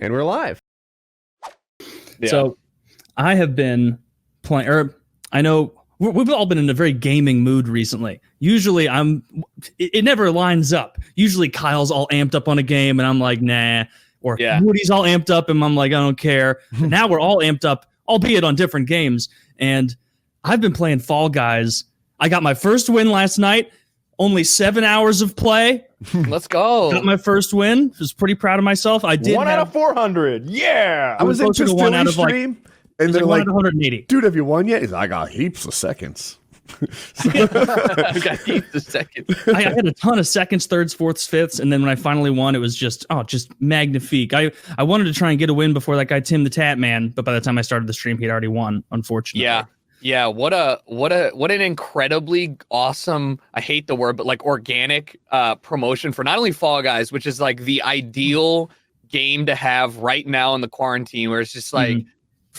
And we're live. Yeah. So I have been playing, or I know we've all been in a very gaming mood recently. Usually it never lines up. Usually Kyle's all amped up on a game and I'm like, nah. Or Woody's all amped up and I'm like, I don't care. Now we're all amped up, albeit on different games. And I've been playing Fall Guys. I got my first win last night. Only 7 hours of play. Let's go. Got my first win. Was pretty proud of myself. I did 1 out of 400. Yeah. I was into one out of stream, and they're like 180. Dude, have you won yet? He's like, I got heaps of seconds. We got heaps of seconds. I had a ton of seconds, thirds, fourths, fifths, and then when I finally won, it was just magnifique. I wanted to try and get a win before that guy Timthethatman, but by the time I started the stream, he'd already won, unfortunately. Yeah, what an incredibly awesome, I hate the word, but like organic promotion for not only Fall Guys, which is like the ideal game to have right now in the quarantine, where it's just like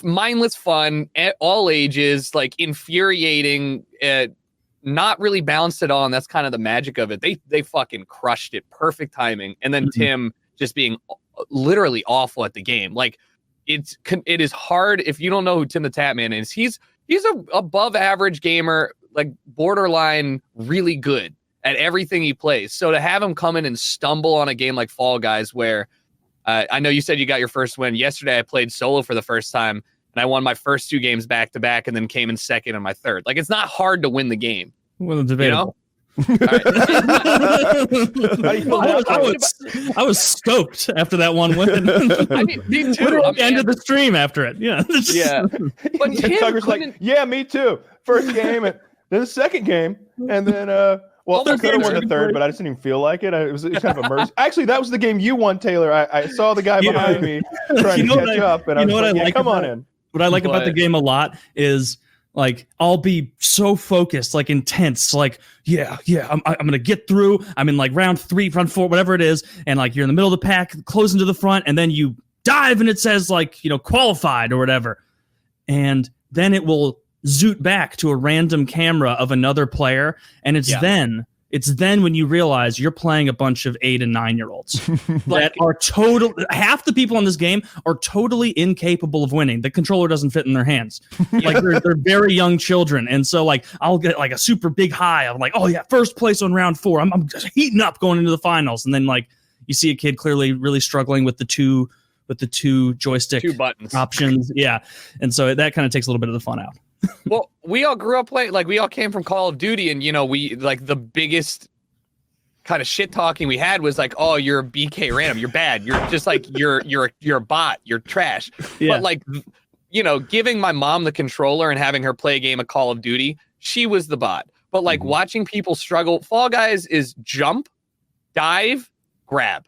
mindless fun at all ages, like infuriating, not really balanced at all, and that's kind of the magic of it. They fucking crushed it, perfect timing, and then Tim just being literally awful at the game. Like it is hard if you don't know who TimTheTatMan is. He's a above average gamer, like borderline really good at everything he plays. So to have him come in and stumble on a game like Fall Guys, where I know you said you got your first win. Yesterday I played solo for the first time and I won my first 2 games back to back and then came in second on my third. Like, it's not hard to win the game. Well, debatable. You know? I was stoked after that one win. I mean, me too. Literally ended the stream after it. Yeah. Yeah. But Tim Tucker's like, yeah, me too. First game, and then the second game, and then well, I could have won the third, but I just didn't even feel like it. It was kind of immersive. Actually, that was the game you won, Taylor. I saw the guy behind me trying to catch up, and I was like, come on in. What I like about the game a lot is, like, I'll be so focused, like intense, like, I'm going to get through. I'm in like round 3, round 4, whatever it is. And like, you're in the middle of the pack, closing to the front, and then you dive and it says like, qualified or whatever. And then it will zoot back to a random camera of another player. And it's then when you realize you're playing a bunch of 8 and 9-year-olds that are half the people in this game are totally incapable of winning. The controller doesn't fit in their hands. Like they're very young children. And so like, I'll get like a super big high. I'm like, oh yeah, first place on round 4. I'm just heating up going into the finals. And then like you see a kid clearly really struggling with the two joystick 2 buttons options. Yeah. And so that kind of takes a little bit of the fun out. Well, we all grew up playing, like, we all came from Call of Duty, and we like the biggest kind of shit talking we had was like, oh, you're a BK random, you're bad, you're just like you're a bot, you're trash. But like, giving my mom the controller and having her play a game of Call of Duty, she was the bot. But like watching people struggle, Fall Guys is jump, dive, grab.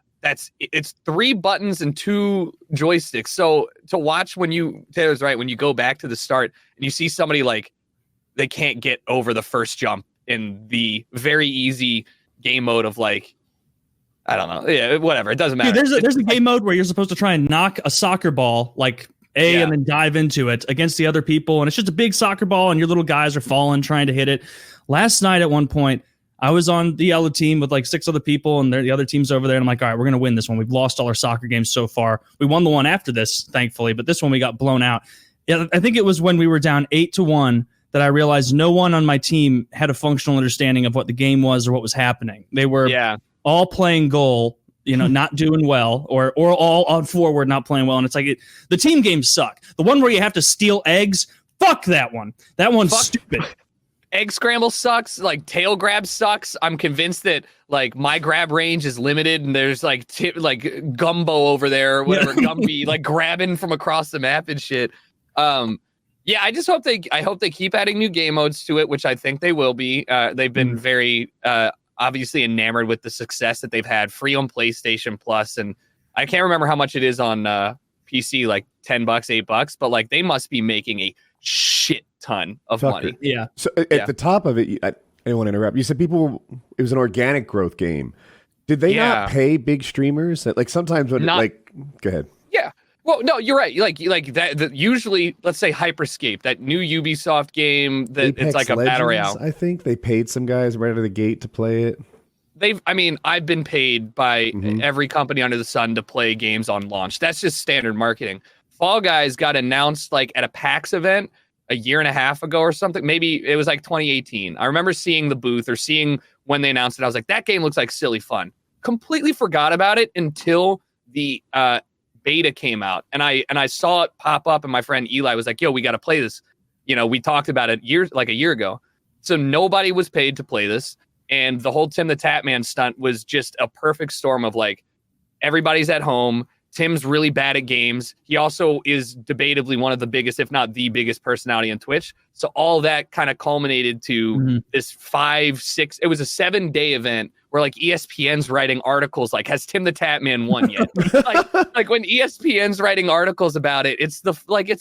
It's 3 buttons and 2 joysticks. So to watch Taylor's right, when you go back to the start and you see somebody like they can't get over the first jump in the very easy game mode of like, I don't know. Yeah, whatever. It doesn't matter. Dude, there's a game mode where you're supposed to try and knock a soccer ball like and then dive into it against the other people. And it's just a big soccer ball and your little guys are falling trying to hit it. Last night at one point, I was on the yellow team with like 6 other people, and the other team's over there. And I'm like, all right, we're going to win this one. We've lost all our soccer games so far. We won the one after this, thankfully, but this one we got blown out. Yeah, I think it was when we were down 8-1 that I realized no one on my team had a functional understanding of what the game was or what was happening. They were all playing goal, not doing well, or all on forward, not playing well. And it's like, the team games suck. The one where you have to steal eggs, fuck that one. That one's stupid. Egg scramble sucks. Like tail grab sucks. I'm convinced that like my grab range is limited, and there's like Gumbo over there, or whatever Gumby, like grabbing from across the map and shit. I just hope they keep adding new game modes to it, which I think they will be. They've been very obviously enamored with the success that they've had free on PlayStation Plus, and I can't remember how much it is on PC, like $10, $8, but like they must be making a shit ton of money. Yeah. So at the top of it, I didn't want to interrupt. You said it was an organic growth game. Did they not pay big streamers? Like sometimes when go ahead. Yeah. Well, no, you're right. Like that usually, let's say Hyperscape, that new Ubisoft game that Apex it's like a Legends, battle royale. I think they paid some guys right out of the gate to play it. I've been paid by every company under the sun to play games on launch. That's just standard marketing. Fall Guys got announced like at a PAX event a year and a half ago or something. Maybe it was like 2018. I remember seeing the booth or seeing when they announced it. I was like, that game looks like silly fun. Completely forgot about it until the beta came out, and I saw it pop up, and my friend Eli was like, yo, we got to play this. We talked about it a year ago. So nobody was paid to play this. And the whole TimTheTatMan's stunt was just a perfect storm of like, everybody's at home. Tim's really bad at games. He also is debatably one of the biggest, if not the biggest personality on Twitch. So all that kind of culminated to this 5-6, it was a 7-day event where like ESPN's writing articles like, has TimTheTatMan won yet? like when ESPN's writing articles about it, it's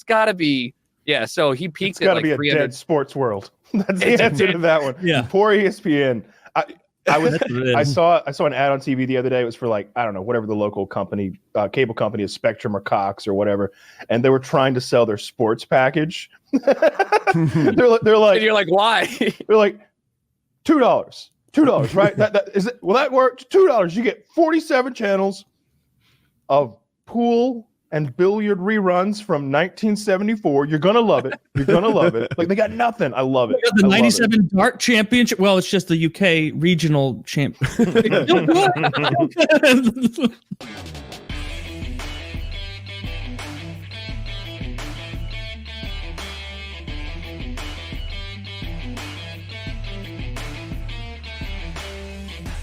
gotta be, yeah. So he peaked at like 300. It's gotta be a dead sports world. That's the answer to that one. Yeah. Poor ESPN. I saw an ad on TV the other day. It was for like, I don't know, whatever the local company, cable company is, Spectrum or Cox or whatever. And they were trying to sell their sports package. they're like, and you're like, why? They're like, $2, right? Will that work? $2. You get 47 channels of pool and billiard reruns from 1974. You're gonna love it. Like, they got nothing. I love it. The 97 dart championship. Well, it's just the UK regional champ.